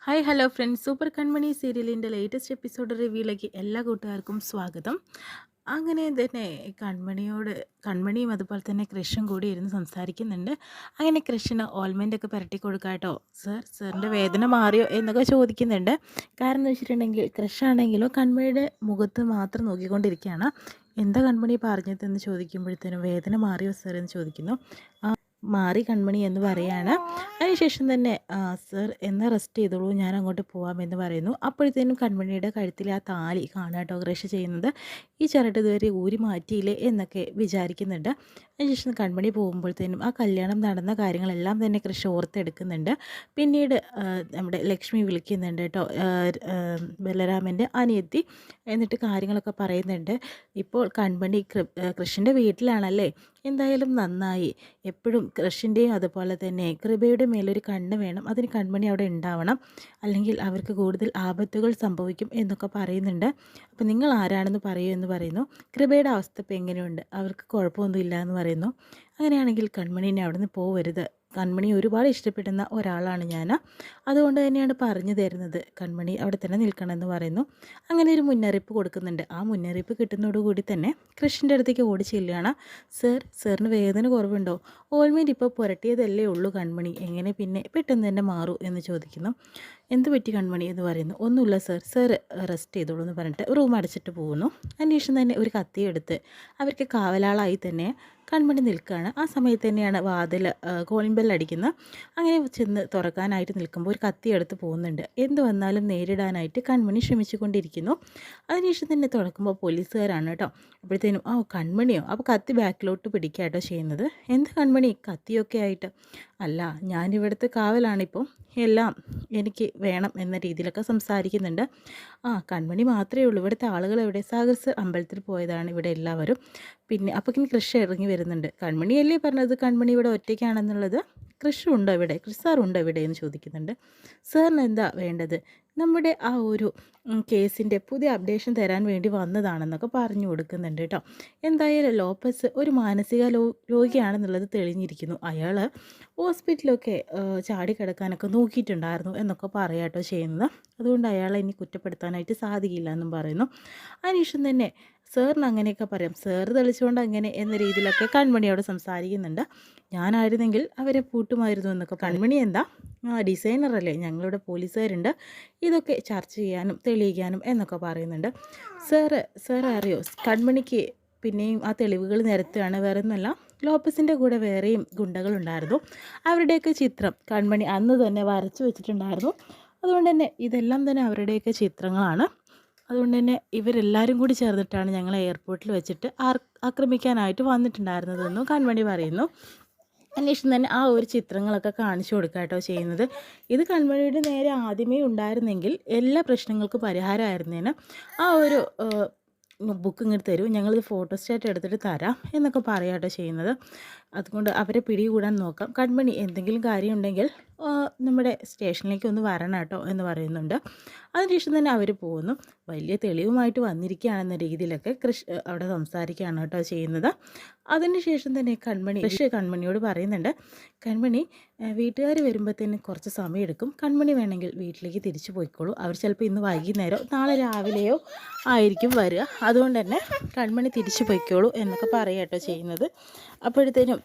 Hi hello friends, super Kanmani സീരിയലിൻ്റെ latest episode റിവ്യൂയിലേക്ക് എല്ലാ കൂട്ടുകാർക്കും സ്വാഗതം. അങ്ങനെ തന്നെ കൺമണിയും അതുപോലെ തന്നെ കൃഷും കൂടി ഇരുന്ന് സംസാരിക്കുന്നുണ്ട്. അങ്ങനെ കൃഷിന് ഓയിൽമെൻ്റൊക്കെ പുരട്ടി കൊടുക്കാട്ടോ. സാറിൻ്റെ വേദന മാറിയോ എന്നൊക്കെ ചോദിക്കുന്നുണ്ട്. കാരണം എന്ന് വെച്ചിട്ടുണ്ടെങ്കിൽ കൃഷാണെങ്കിലോ കൺമണിയുടെ മുഖത്ത് മാത്രം നോക്കിക്കൊണ്ടിരിക്കുകയാണ്. എന്താ കൺമണി പറഞ്ഞതെന്ന് ചോദിക്കുമ്പോഴത്തേനും വേദന മാറിയോ സാർ എന്ന് ചോദിക്കുന്നു. മാറി കൺമണി എന്ന് പറയാണ്. അതിനുശേഷം തന്നെ സർ എന്നാൽ റെസ്റ്റ് ചെയ്തോളൂ, ഞാൻ അങ്ങോട്ട് പോവാമെന്ന് പറയുന്നു. അപ്പോഴത്തേനും കൺമണിയുടെ കഴുത്തിൽ ആ താലി കാണാം കേട്ടോ കൃഷി ചെയ്യുന്നത്. ഈ ചിരട്ട ഇതുവരെ ഊരി മാറ്റിയില്ലേ എന്നൊക്കെ വിചാരിക്കുന്നുണ്ട്. അതിനുശേഷം കൺമണി പോകുമ്പോഴത്തേനും ആ കല്യാണം നടന്ന കാര്യങ്ങളെല്ലാം തന്നെ കൃഷി ഓർത്തെടുക്കുന്നുണ്ട്. പിന്നീട് നമ്മുടെ ലക്ഷ്മി വിളിക്കുന്നുണ്ട് കേട്ടോ, ബലരാമൻ്റെ അനിയത്തി. എന്നിട്ട് കാര്യങ്ങളൊക്കെ പറയുന്നുണ്ട്. ഇപ്പോൾ കൺമണി കൃഷിൻ്റെ വീട്ടിലാണല്ലേ, എന്തായാലും നന്നായി. എപ്പോഴും കൃഷിൻ്റെയും അതുപോലെ തന്നെ കൃപയുടെ മേലൊരു കണ്ണ് വേണം, അതിന് കൺമണി അവിടെ ഉണ്ടാവണം, അല്ലെങ്കിൽ അവർക്ക് കൂടുതൽ ആപത്തുകൾ സംഭവിക്കും എന്നൊക്കെ പറയുന്നുണ്ട്. അപ്പോൾ നിങ്ങൾ ആരാണെന്ന് പറയൂ എന്ന് പറയുന്നു. കൃപയുടെ അവസ്ഥ ഇപ്പോൾ എങ്ങനെയുണ്ട്, അവർക്ക് കുഴപ്പമൊന്നുമില്ല എന്ന് പറയുന്നു. അങ്ങനെയാണെങ്കിൽ കൺമണീനെ അവിടെ നിന്ന് പോവരുത്, കൺമണി ഒരുപാട് ഇഷ്ടപ്പെടുന്ന ഒരാളാണ് ഞാൻ, അതുകൊണ്ട് തന്നെയാണ് പറഞ്ഞു തരുന്നത്, കൺമണി അവിടെ തന്നെ നിൽക്കണമെന്ന് പറയുന്നു. അങ്ങനെ ഒരു മുന്നറിയിപ്പ് കൊടുക്കുന്നുണ്ട്. ആ മുന്നറിയിപ്പ് കിട്ടുന്നതോടുകൂടി തന്നെ കൃഷ്ണൻ്റെ അടുത്തേക്ക് ഓടി ചെല്ലുകയാണ്. സാറിന് വേദന കുറവുണ്ടോ? ഓൾമെൻറ്റ് ഇപ്പോൾ പുരട്ടിയതല്ലേ ഉള്ളൂ കൺമണി, എങ്ങനെ പിന്നെ പെട്ടെന്ന് തന്നെ മാറൂ എന്ന് ചോദിക്കുന്നു. എന്ത് പറ്റി കൺമണി എന്ന് പറയുന്നു. ഒന്നുമില്ല സാർ റെസ്റ്റ് ചെയ്തോളൂ എന്ന് പറഞ്ഞിട്ട് റൂം അടച്ചിട്ട് പോകുന്നു. അന്വേഷണം തന്നെ ഒരു കത്തിയെടുത്ത് അവർക്ക് കാവലാളായി തന്നെ കൺമണി നിൽക്കുകയാണ്. ആ സമയത്ത് തന്നെയാണ് വാതിൽ കോളിംഗ് ബെൽ അടിക്കുന്നത്. അങ്ങനെ ചെന്ന് തുറക്കാനായിട്ട് നിൽക്കുമ്പോൾ ഒരു കത്തി എടുത്ത് പോകുന്നുണ്ട്. എന്ത് വന്നാലും നേരിടാനായിട്ട് കൺമണി ശ്രമിച്ചുകൊണ്ടിരിക്കുന്നു. അതിനുശേഷം തന്നെ തുറക്കുമ്പോൾ പോലീസുകാരാണ് കേട്ടോ. അപ്പോഴത്തേനും കൺമണിയോ, അപ്പോൾ കത്തി ബാക്കിലോട്ട് പിടിക്കുക കേട്ടോ ചെയ്യുന്നത്. എന്ത് കൺമണി കത്തിയൊക്കെ ആയിട്ട്? അല്ല, ഞാനിവിടുത്തെ കാവലാണിപ്പോൾ, എല്ലാം എനിക്ക് വേണം എന്ന രീതിയിലൊക്കെ സംസാരിക്കുന്നുണ്ട്. കൺമണി മാത്രമേ ഉള്ളൂ, ഇവിടുത്തെ ആളുകൾ എവിടെ? സാഗർ സർ അമ്പലത്തിൽ പോയതാണ് ഇവിടെ എല്ലാവരും. പിന്നെ അപ്പോഴേക്കും കൃഷി ഇറങ്ങി വരുന്നുണ്ട്. കൺമണിയല്ലേ പറഞ്ഞത് കൺമണി ഇവിടെ ഒറ്റയ്ക്കാണെന്നുള്ളത്? കൃഷി ഉണ്ടോ ഇവിടെ, കൃഷി സാറുണ്ടോ ഇവിടെ എന്ന് ചോദിക്കുന്നുണ്ട്. സാറിന് എന്താ വേണ്ടത്? നമ്മുടെ ആ ഒരു കേസിൻ്റെ പുതിയ അപ്ഡേഷൻ തരാൻ വേണ്ടി വന്നതാണെന്നൊക്കെ പറഞ്ഞു കൊടുക്കുന്നുണ്ട് കേട്ടോ. എന്തായാലും ലോപ്പസ് ഒരു മാനസിക രോഗിയാണെന്നുള്ളത് തെളിഞ്ഞിരിക്കുന്നു. അയാൾ ഹോസ്പിറ്റലൊക്കെ ചാടിക്കിടക്കാനൊക്കെ നോക്കിയിട്ടുണ്ടായിരുന്നു എന്നൊക്കെ പറയാട്ടോ ചെയ്യുന്നത്. അതുകൊണ്ട് അയാളെ ഇനി കുറ്റപ്പെടുത്താനായിട്ട് സാധിക്കില്ല എന്നും പറയുന്നു. അതിനുശേഷം തന്നെ സാറിന് അങ്ങനെയൊക്കെ പറയാം, സാറ് തെളിച്ചുകൊണ്ട് അങ്ങനെ എന്ന രീതിയിലൊക്കെ കൺമണിയോട് സംസാരിക്കുന്നുണ്ട്. ഞാനായിരുന്നെങ്കിൽ അവരെ പൂട്ടുമായിരുന്നു എന്നൊക്കെ. കൺമണി എന്താ ഡിസൈനറല്ലേ, ഞങ്ങളിവിടെ പോലീസുകാരുണ്ട്, ഇതൊക്കെ ചർച്ച ചെയ്യാനും തെളിയിക്കാനും എന്നൊക്കെ പറയുന്നുണ്ട്. സാറ് അറിയോ, കൺമണിക്ക് പിന്നെയും ആ തെളിവുകൾ നിരത്തുകയാണ്. വേറെ ഒന്നുമല്ല, ലോപ്പസിൻ്റെ കൂടെ വേറെയും ഗുണ്ടകളുണ്ടായിരുന്നു, അവരുടെയൊക്കെ ചിത്രം കൺമണി അന്ന് തന്നെ വരച്ചു വെച്ചിട്ടുണ്ടായിരുന്നു. അതുകൊണ്ട് തന്നെ ഇതെല്ലാം തന്നെ അവരുടെയൊക്കെ ചിത്രങ്ങളാണ്. അതുകൊണ്ട് തന്നെ ഇവരെല്ലാവരും കൂടി ചേർന്നിട്ടാണ് ഞങ്ങളെ എയർപോർട്ടിൽ വെച്ചിട്ട് ആക്രമിക്കാനായിട്ട് വന്നിട്ടുണ്ടായിരുന്നതെന്നും കൺമണി പറയുന്നു. അന്വേഷണം തന്നെ ആ ഒരു ചിത്രങ്ങളൊക്കെ കാണിച്ചു കൊടുക്കുക കേട്ടോ ചെയ്യുന്നത്. ഇത് കൺമണിയുടെ നേരെ ആദ്യമേ ഉണ്ടായിരുന്നെങ്കിൽ എല്ലാ പ്രശ്നങ്ങൾക്കും പരിഹാരമായിരുന്നേന്. ആ ഒരു ബുക്ക് ഇങ്ങോട്ട് തരൂ, ഞങ്ങളിത് ഫോട്ടോസ്റ്റാറ്റ് എടുത്തിട്ട് തരാം എന്നൊക്കെ പറയാട്ടോ ചെയ്യുന്നത്. അതുകൊണ്ട് അവരെ പിടികൂടാൻ നോക്കാം. കൺമണി എന്തെങ്കിലും കാര്യമുണ്ടെങ്കിൽ നമ്മുടെ സ്റ്റേഷനിലേക്ക് ഒന്ന് വരണം കേട്ടോ എന്ന് പറയുന്നുണ്ട്. അതിനുശേഷം തന്നെ അവർ പോകുന്നു. വലിയ തെളിവുമായിട്ട് വന്നിരിക്കുകയാണെന്ന രീതിയിലൊക്കെ അവിടെ സംസാരിക്കുകയാണ് കേട്ടോ ചെയ്യുന്നത്. അതിനുശേഷം തന്നെ കൺമണിയോട് പറയുന്നുണ്ട്, കൺമണി വീട്ടുകാർ വരുമ്പോഴത്തേന് കുറച്ച് സമയം എടുക്കും, കൺമണി വേണമെങ്കിൽ വീട്ടിലേക്ക് തിരിച്ചു പോയിക്കോളൂ, അവർ ചിലപ്പോൾ ഇന്ന് വൈകുന്നേരമോ നാളെ രാവിലെയോ ആയിരിക്കും വരിക, അതുകൊണ്ട് തന്നെ കൺമണി തിരിച്ചു പോയിക്കോളൂ എന്നൊക്കെ പറയാട്ടോ ചെയ്യുന്നത്. അപ്പോഴത്തേനും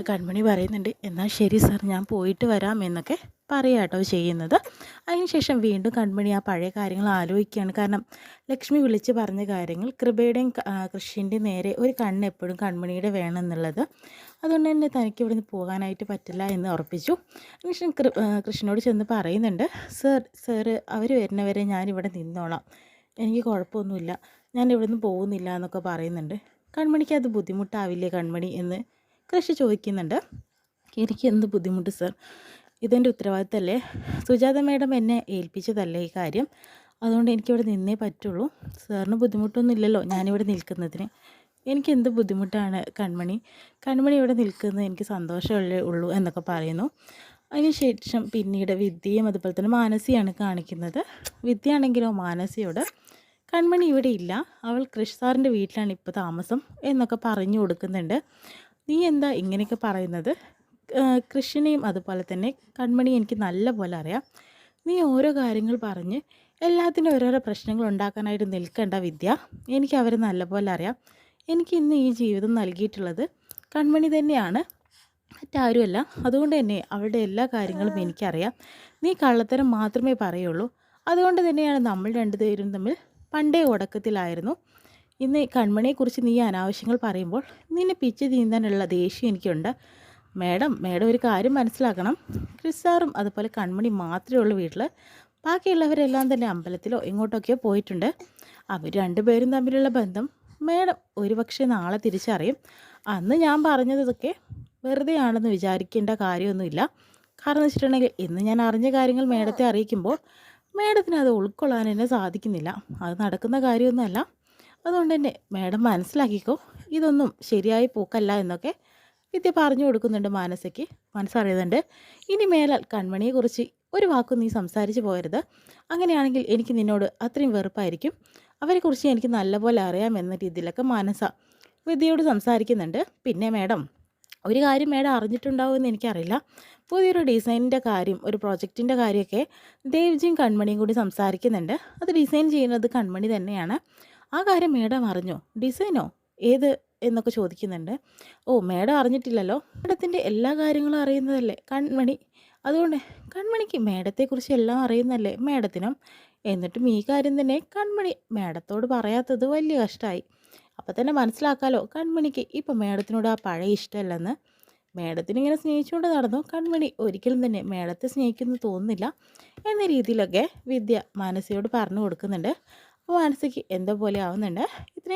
കൺമണി പറയുന്നുണ്ട്, എന്നാൽ ശരി സാർ, ഞാൻ പോയിട്ട് വരാം എന്നൊക്കെ പറയാട്ടോ ചെയ്യുന്നത്. അതിനുശേഷം വീണ്ടും കൺമണി ആ പഴയ കാര്യങ്ങൾ ആലോചിക്കുകയാണ്. കാരണം ലക്ഷ്മി വിളിച്ച് പറഞ്ഞ കാര്യങ്ങൾ, കൃപയുടെയും കൃഷിൻ്റെ നേരെ ഒരു കണ്ണ് എപ്പോഴും കൺമണിയുടെ വേണം എന്നുള്ളത്, അതുകൊണ്ട് തന്നെ തനിക്ക് ഇവിടുന്ന് പോകാനായിട്ട് പറ്റില്ല എന്ന് ഉറപ്പിച്ചു. അതിനുശേഷം കൃഷ്ണനോട് ചെന്ന് പറയുന്നുണ്ട്, സാർ അവർ വരുന്നവരെ ഞാനിവിടെ നിന്നോളാം, എനിക്ക് കുഴപ്പമൊന്നുമില്ല, ഞാൻ ഇവിടുന്ന് പോകുന്നില്ല എന്നൊക്കെ പറയുന്നുണ്ട്. കൺമണിക്ക് അത് ബുദ്ധിമുട്ടാവില്ലേ കൺമണി എന്ന് കൃഷി ചോദിക്കുന്നുണ്ട്. എനിക്ക് എന്ത് ബുദ്ധിമുട്ട് സാർ, ഇതെൻ്റെ ഉത്തരവാദിത്തമല്ലേ, സുജാത മേഡം എന്നെ ഏൽപ്പിച്ചതല്ലേ ഈ കാര്യം, അതുകൊണ്ട് എനിക്കിവിടെ നിന്നേ പറ്റുള്ളൂ, സാറിന് ബുദ്ധിമുട്ടൊന്നും ഇല്ലല്ലോ ഞാനിവിടെ നിൽക്കുന്നതിന്, എനിക്ക് എന്ത് ബുദ്ധിമുട്ടാണ് കൺമണി ഇവിടെ നിൽക്കുന്നത് എനിക്ക് സന്തോഷമല്ലേ ഉള്ളൂ എന്നൊക്കെ പറയുന്നു. അതിനുശേഷം പിന്നീട് വിദ്യയും അതുപോലെ തന്നെ മാനസിയാണ് കാണിക്കുന്നത്. വിദ്യയാണെങ്കിലോ മാനസിയോട് കൺമണി ഇവിടെ ഇല്ല, അവൾ കൃഷി സാറിൻ്റെ വീട്ടിലാണ് ഇപ്പോൾ താമസം എന്നൊക്കെ പറഞ്ഞു കൊടുക്കുന്നുണ്ട്. നീ എന്താ ഇങ്ങനെയൊക്കെ പറയുന്നത്, കൃഷിനെയും അതുപോലെ തന്നെ കൺമണി എനിക്ക് നല്ല പോലെ അറിയാം, നീ ഓരോ കാര്യങ്ങൾ പറഞ്ഞ് എല്ലാത്തിനും ഓരോരോ പ്രശ്നങ്ങൾ ഉണ്ടാക്കാനായിട്ട് നിൽക്കേണ്ട വിദ്യ. എനിക്ക് അവരെ നല്ലപോലെ അറിയാം. എനിക്ക് ഇന്ന് ഈ ജീവിതം നൽകിയിട്ടുള്ളത് കൺമണി തന്നെയാണ്, മറ്റാരുമല്ല. അതുകൊണ്ട് തന്നെ അവളുടെ എല്ലാ കാര്യങ്ങളും എനിക്കറിയാം. നീ കള്ളത്തരം മാത്രമേ പറയുള്ളൂ. അതുകൊണ്ട് തന്നെയാണ് നമ്മൾ രണ്ടുപേരും തമ്മിൽ പണ്ടേ ഉടക്കത്തിലായിരുന്നു. ഇന്ന് കൺമണിയെക്കുറിച്ച് നീ അനാവശ്യങ്ങൾ പറയുമ്പോൾ നിന്നെ പിച്ച് തീന്താനുള്ള ദേഷ്യം എനിക്കുണ്ട്. മേഡം ഒരു കാര്യം മനസ്സിലാക്കണം. ക്രിസ് സാറും അതുപോലെ കൺമണി മാത്രമേ ഉള്ളൂ വീട്ടിൽ. ബാക്കിയുള്ളവരെല്ലാം തന്നെ അമ്പലത്തിലോ എങ്ങോട്ടൊക്കെയോ പോയിട്ടുണ്ട്. അവർ രണ്ടുപേരും തമ്മിലുള്ള ബന്ധം മേഡം ഒരുപക്ഷെ നാളെ തിരിച്ചറിയും. അന്ന് ഞാൻ പറഞ്ഞതൊക്കെ വെറുതെ ആണെന്ന് വിചാരിക്കേണ്ട കാര്യമൊന്നുമില്ല. കാരണം എന്ന് വെച്ചിട്ടുണ്ടെങ്കിൽ ഇന്ന് ഞാൻ അറിഞ്ഞ കാര്യങ്ങൾ മേഡത്തെ അറിയിക്കുമ്പോൾ മേഡത്തിന് അത് ഉൾക്കൊള്ളാൻ എന്നെ സാധിക്കുന്നില്ല. അത് നടക്കുന്ന കാര്യമൊന്നുമല്ല. അതുകൊണ്ട് തന്നെ മേഡം മനസ്സിലാക്കിക്കോ, ഇതൊന്നും ശരിയായി പോക്കല്ല എന്നൊക്കെ വിദ്യ പറഞ്ഞു കൊടുക്കുന്നുണ്ട് മാനസയ്ക്ക്. മനസ്സറിയുന്നുണ്ട്, ഇനി മേലാൽ കൺമണിയെക്കുറിച്ച് ഒരു വാക്കും നീ സംസാരിച്ച് പോകരുത്. അങ്ങനെയാണെങ്കിൽ എനിക്ക് നിന്നോട് അത്രയും വെറുപ്പായിരിക്കും. അവരെക്കുറിച്ച് എനിക്ക് നല്ലപോലെ അറിയാമെന്ന രീതിയിലൊക്കെ മാനസ വിദ്യയോട് സംസാരിക്കുന്നുണ്ട്. പിന്നെ മേഡം ഒരു കാര്യം മേഡം അറിഞ്ഞിട്ടുണ്ടാവുമെന്ന് എനിക്കറിയില്ല. പുതിയൊരു ഡിസൈനിൻ്റെ കാര്യം, ഒരു പ്രൊജക്റ്റിൻ്റെ കാര്യമൊക്കെ ദേവ്ജിയും കൺമണിയും കൂടി സംസാരിക്കുന്നുണ്ട്. അത് ഡിസൈൻ ചെയ്യുന്നത് കൺമണി തന്നെയാണ്. ആ കാര്യം മേഡം അറിഞ്ഞോ? ഡിസൈനോ? ഏത് എന്നൊക്കെ ചോദിക്കുന്നുണ്ട്. ഓ, മേഡം അറിഞ്ഞിട്ടില്ലല്ലോ. മേഡത്തിൻ്റെ എല്ലാ കാര്യങ്ങളും അറിയുന്നതല്ലേ കൺമണി. അതുകൊണ്ട് കൺമണിക്ക് മേഡത്തെക്കുറിച്ച് എല്ലാം അറിയുന്നല്ലേ മേഡത്തിനും. എന്നിട്ടും ഈ കാര്യം തന്നെ കൺമണി മേഡത്തോട് പറയാത്തത് വലിയ കഷ്ടമായി. അപ്പം തന്നെ മനസ്സിലാക്കാലോ കൺമണിക്ക് ഇപ്പം മേഡത്തിനോട് ആ പഴയ ഇഷ്ടമല്ലെന്ന്. മേഡത്തിനിങ്ങനെ സ്നേഹിച്ചുകൊണ്ട് നടന്നു. കൺമണി ഒരിക്കലും തന്നെ മേഡത്തെ സ്നേഹിക്കുന്നു തോന്നുന്നില്ല എന്ന രീതിയിലൊക്കെ വിദ്യ മാനസയോട് പറഞ്ഞു കൊടുക്കുന്നുണ്ട്. അപ്പോൾ മാനസയ്ക്ക് എന്തോ പോലെ ആവുന്നുണ്ട്. ഇത്രയും